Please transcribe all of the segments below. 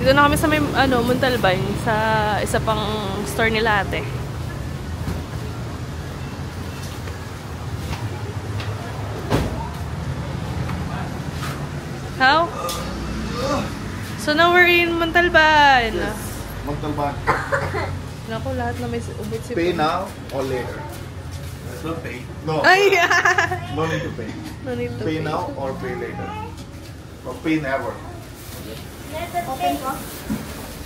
Dito na kami sa may, Montalban, sa isa pang store nila ate. How? So now we're in Montalban. Yes, Montalban. Naku, lahat na may ubot si Pay now or later? Don't pay. No. Ay! No need to pay. No need to Pay now or pay later. Or pay never. Open ko.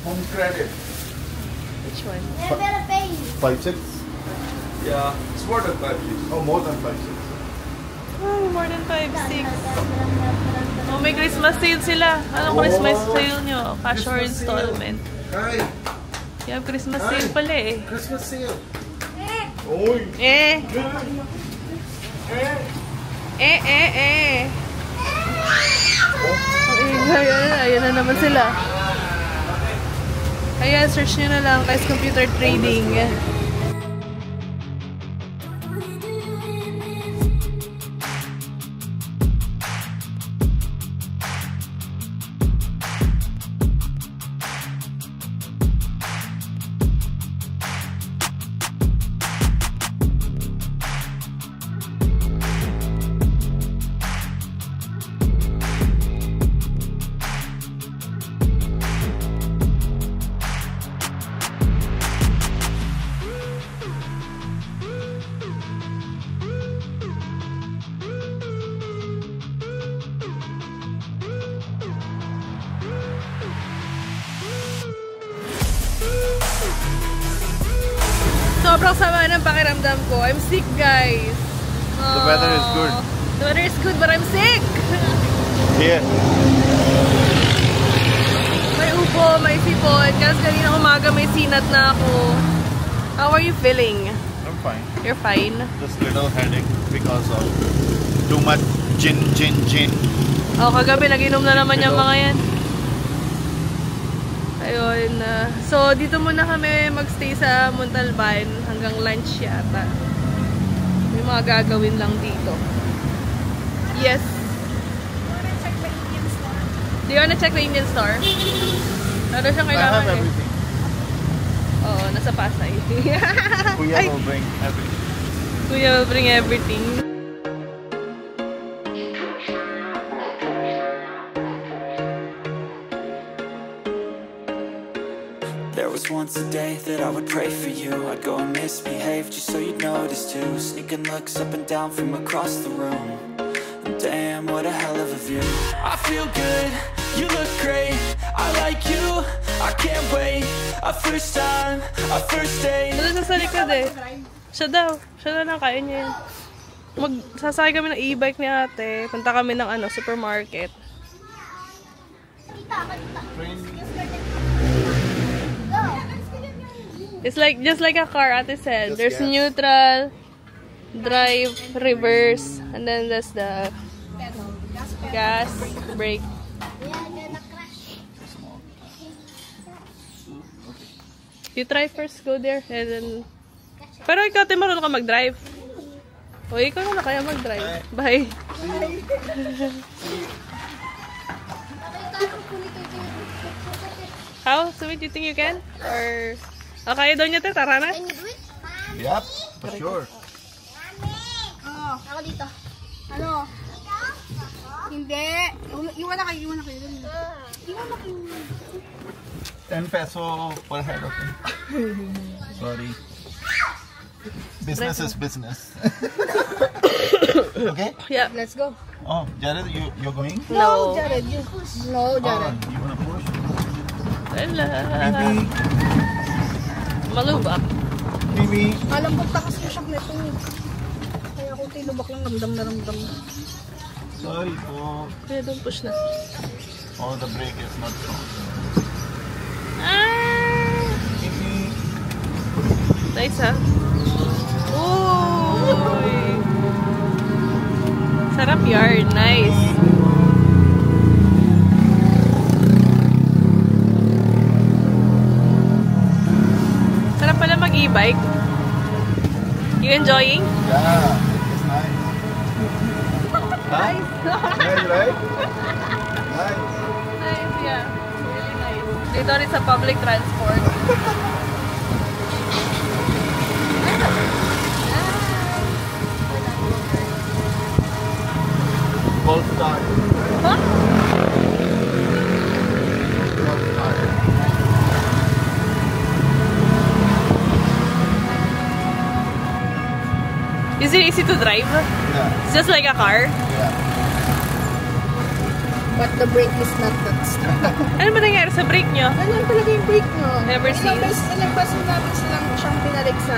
Home credit. Which one? Never pay. 5-6? Yeah, it's more than 5 Oh, more than 5-6. Ay, more than 5-6. Oh, may Christmas sale sila. Anong Christmas sale nyo? Cash or installment? Hi. You have Christmas sale pala eh. Christmas sale. Oy. Eh. Ayan na naman sila. Ayan, search nyo na lang guys, computer trading. Sobrang sama ng pakiramdam ko. I'm sick, guys. The weather is good. The weather is good, but I'm sick. Here. May upo, may sipon. Kasi kanina umaga may sinat na ako. How are you feeling? I'm fine. You're fine? Just little headache because of too much gin. Oh, kagabi nag-inom na naman yung mga yan. Ayun. So, dito muna kami magstay sa Montalban hanggang lunch yata. May mga gagawin lang dito. Yes. Do you wanna check the Indian store? Ano siyang I kailangan have eh? everything. Oo, nasa Pasay. Kuya Ay, will bring everything. Kuya will bring everything. There was once a day that I would pray for you. I'd go and misbehave just so you'd notice too. Sneaking looks up and down from across the room. And damn, what a hell of a view. I feel good, you look great. I like you, I can't wait. A first time, a first date. Wala sa likod eh. Siya daw. Siya na lang, kaya niya yun. Sasakay kami ng e-bike ni ate. Punta kami ng supermarket. It's like, just like a car, ate said. There's neutral, drive, reverse, and then there's the gas, brake. You try first, go there, and then... Pero ikaw, te, marunong ka mag-drive. O, ikaw na kaya mag-drive. Bye. How? So, do you think you can? Or... Okay, doon niya, te, tara na. Yep, for sure. Ako dito. Ano? Hindi. Iwan na kayo. Iwan na kayo. 10 peso per head, okay? Sorry. Business is business. Okay? Yeah. Let's go. Oh, Jared, you're going? No. Jared. You. No, Jared. Oh, you wanna push? Wala. Bibi. Malubak. Bibi. Malambot na kasi yung shock nito. Kaya kung tinubak lang, ramdam na ramdam. Sorry po. Kaya don't push na. Oh, the brake is not strong. Ah! Bibi. Nice, ha? Uy! Sarap yarn. Nice. Sarap pala mag-e-bike. You enjoying? Yeah, it's nice. Nice. Nice, right? Nice. Nice, yeah. Really nice. They thought it's a public transport. Golf cart. Huh? Golf cart. Is it easy to drive? Yeah. It's just like a car? Yeah. But the brake is not that strong. Ano ba nangyari sa brake nyo? Ganyan talaga yung brake nyo. Never seen. Ilang beses namin siyang pinalik sa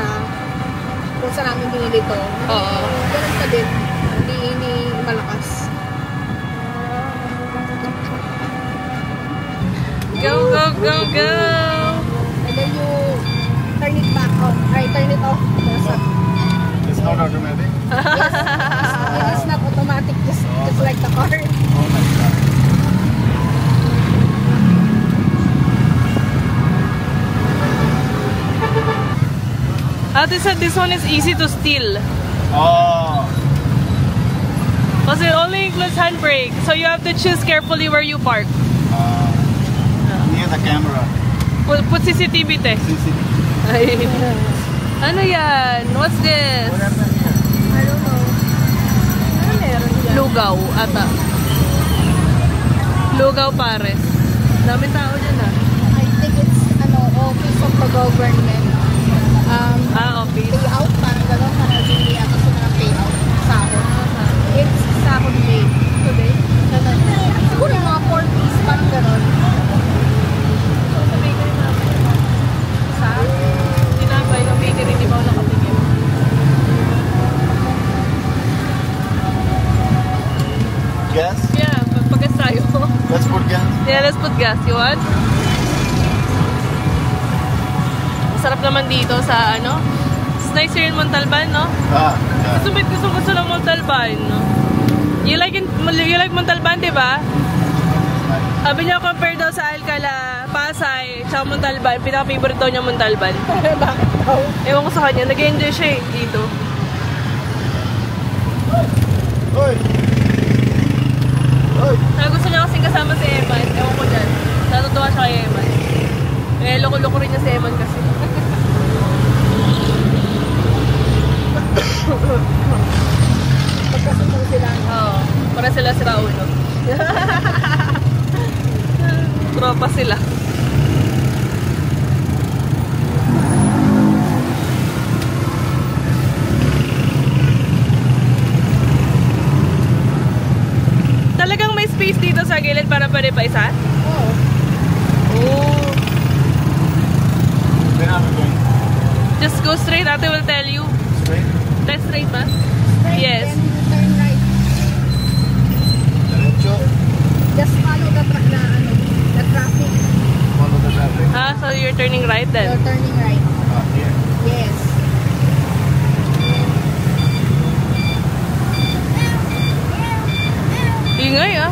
kung saan namin binili to. Oo. Ganun pa din. Hindi malakas. Go, go, go, go! And then you turn it back off. Turn it off. It's not automatic. It's not automatic, just like the car. Oh my god. They said this one is easy to steal. Oh. Because it only includes handbrake. So you have to choose carefully where you park. Near the camera. Put CCTV te. CCTV. Ay. Ano yan? What's this? What happened here? I don't know. Ano meron yan? Lugaw ata. Lugaw Pares. Dami tao dyan ah. I think it's office of the government. Office. Payout, parang gano'n. Parang hindi ako sila ng payout. Sahod. It's sahod day. Today. Siguro yung mga 4 piece, parang gano'n. Tinapay ng bakery, di ba ako nakatingin? Gas? Yeah, pagpagas tayo. Let's put gas. Yeah, let's put gas. You want? Masarap naman dito sa ano? It's nice here in Montalban, no? Ah, yeah. Gusto ng Montalban, no? You like Montalban, di ba? Sabi niya, compare daw sa Alcala, Pasay, tsaka Montalban, pinaka-favorite daw niya Montalban. Bakit daw? Ewan ko sa kanya, nag-enjoy siya eh, dito. Hoy! Hoy! Gusto niya kasing kasama si Eman, ewan ko dyan. Natutuwa siya kay Eman. Eh, loko-loko rin niya si Eman kasi. Pagkasundo sila. Oo, para sila si Raulo. Tropa sila. Talagang may space dito sa gilid para pwede pa isa? Oo. Oh. Where are we going? Just go straight, ate will tell you. Straight? That's straight ba? Straight, Yes. then you turn right. Derecho? Just follow the traffic. Follow the traffic. Ah, so you're turning right then? You're turning right. Ah, here. Yes. Ingay ah.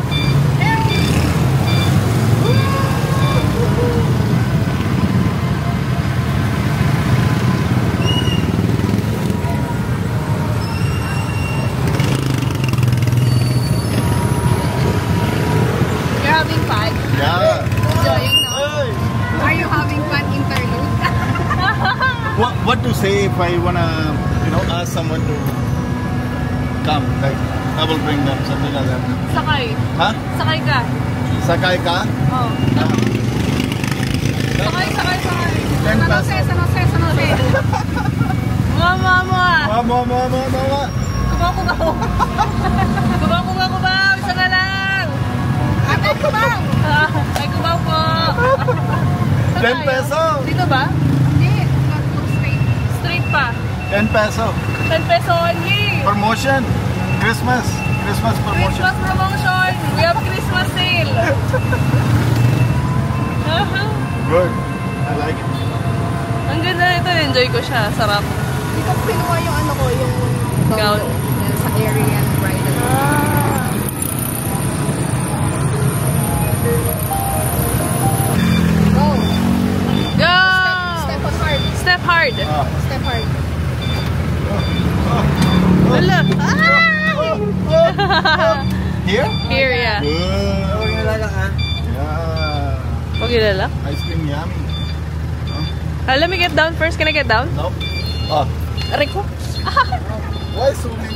You're having fun? Yeah. Enjoying now? Hey. Are you having fun interlude? What to say if I wanna, ask someone to come? Like, I will bring them, something like that. Sakay. Huh? Sakay ka. Sakay ka? Oh. Sakay. 10 pesos. San Jose. Mama. Mama. Kubaw. Isa na lang. Ate, kubaw! Ay, kubaw po. 10 peso. Dito ba? Hindi, look straight. Straight pa. 10 peso. 10 peso only. Promotion. Christmas promotion. Christmas promotion. We have Christmas sale. Good. I like it. Ang ganda nito. Enjoy ko siya. Sarap. Hindi ko pinuha yung yung Gown. Yan, sa Arian Bridal. Go! Go! Step on hard. Step hard. Step hard. Wala. Here? Here, yeah. Good. Yeah. Huwag Maglalak? Ice cream yummy. Let me get down first. Can I get down? No? Oh. Aray ko. Why so many?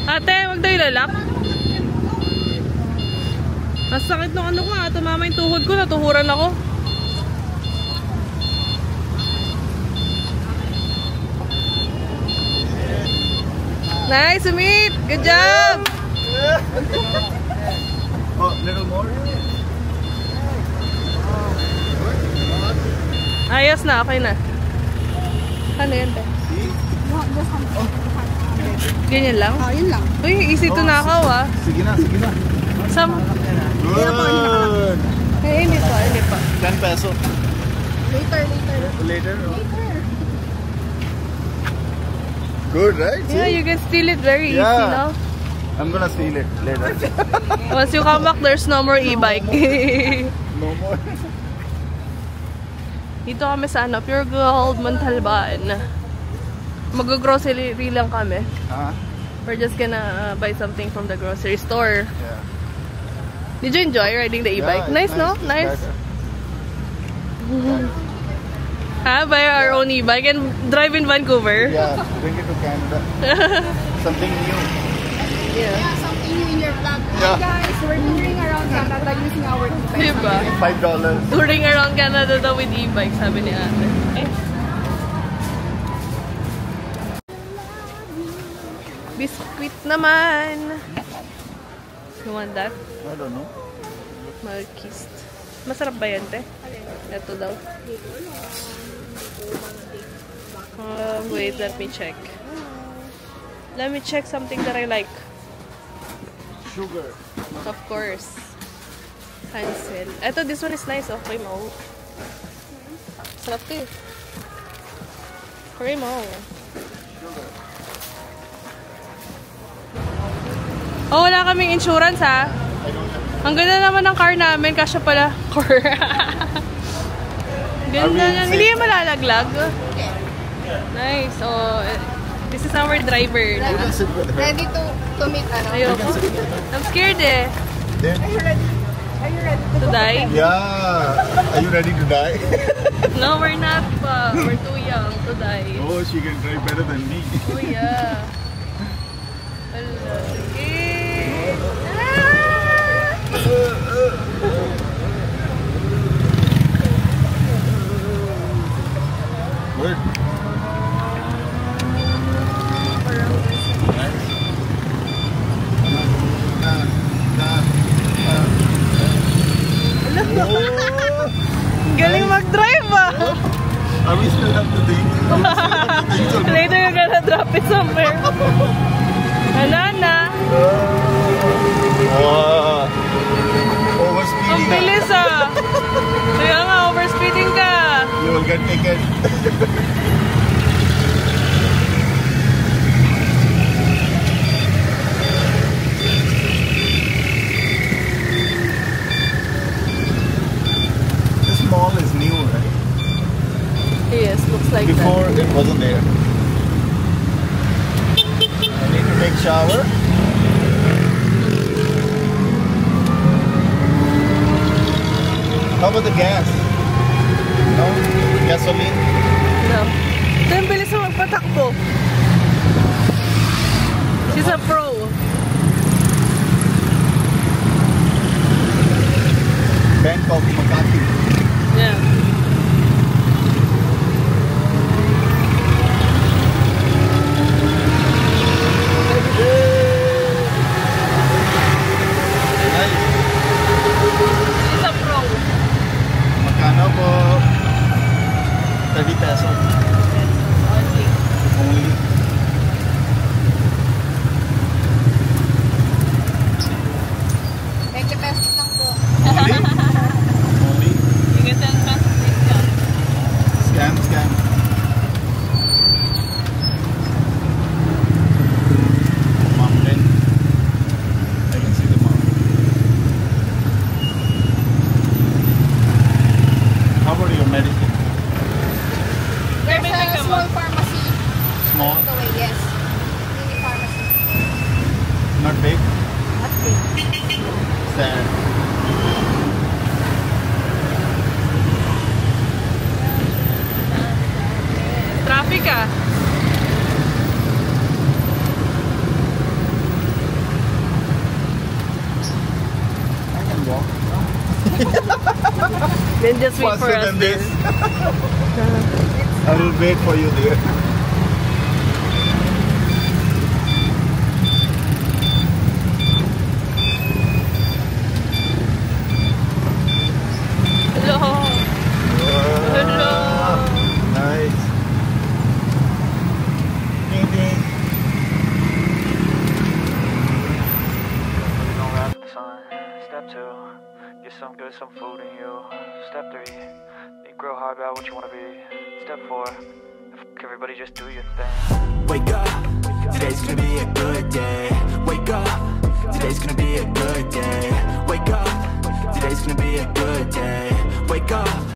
Ate, wag daw ilalak. Masakit ng ano ko ha. Tumama yung tuhod ko. Natuhuran ako. Nice, Sumit! Good job! Oh, little more? Ayos na, okay na. Ano yan, te? Ganyan lang? Yun lang. Uy, easy to nakaw ah. Sige na, sige na. Sama. Good! Hindi pa. 10 peso. Later. Later? Good, right? Yeah, you can steal it very easy, Yeah. no? I'm gonna steal it later. Once you come back, there's no more e-bike. No more. Dito kami sa ano, Pure Gold, Montalban. Mag-grocery lang kami. We're just gonna buy something from the grocery store. Yeah. Did you enjoy riding the e-bike? Yeah, Nice, no? Nice. Better. Buy our own e-bike and drive in Vancouver. Yeah, bring it to Canada. Something new. Yeah. Something new in your vlog. Yeah. Guys, we're touring around Canada using our e-bike. Diba? $5. Touring around Canada daw with e-bike, sabi ni ate. Eh. Biscuit naman. You want that? I don't know. Malkist. Masarap ba yan, te? Ito daw. Wait, let me check. Let me check something that I like. Sugar. Of course. Hansel. Ito, this one is nice. Oh, cream mo. Sarap to eh. Cream mo. Oh, wala kaming insurance ha. Ang ganda naman ng car namin. Kasya pala. Car. Ganda niya. Hindi yung malalaglag. Nice. Oh, this is our driver. You can sit with her. Ready to meet ano? Ayoko. I'm scared eh. Then, Are you ready To die? yeah. Are you ready to die? No, we're not pa. We're too young to die. Oh, she can drive better than me. Oh yeah. Hala, sige. Good. Galing mag-drive ah! Are we still have to think? Later you're gonna drop it somewhere. Anana! Overspeeding. Ang bilis ah! Kaya nga, overspeeding ka! You will get ticket. This mall is new, right? Yes, looks like Before it wasn't there. I need to take shower. How about the gas? No? Gasoline? that. No. Ito yung bilis mo magpatakbo. She's a pro. Bangkok, Makati. Yeah. She's a pro. Magkano po? 30 pesos. Only. Only. $20 lang po. Only? Only? You get 10 pesos discount. Scan, scan. Mountain. I can see the mountain. How about your medicine? There's a small pharmacy. Small? Along the way, yes. Mini pharmacy. Not big? Not big. Sad. Then just wait for Faster us than there. this. I will wait for you there. Hello. Hello. Nice. Ding ding. Don't rise with the sun. Step 2, get some good, some food in you. Step 3, think real hard about what you wanna be. Step 4, everybody just do your thing. Wake up, today's gonna be a good day. Wake up, today's gonna be a good day. Wake up, today's gonna be a good day. Wake up.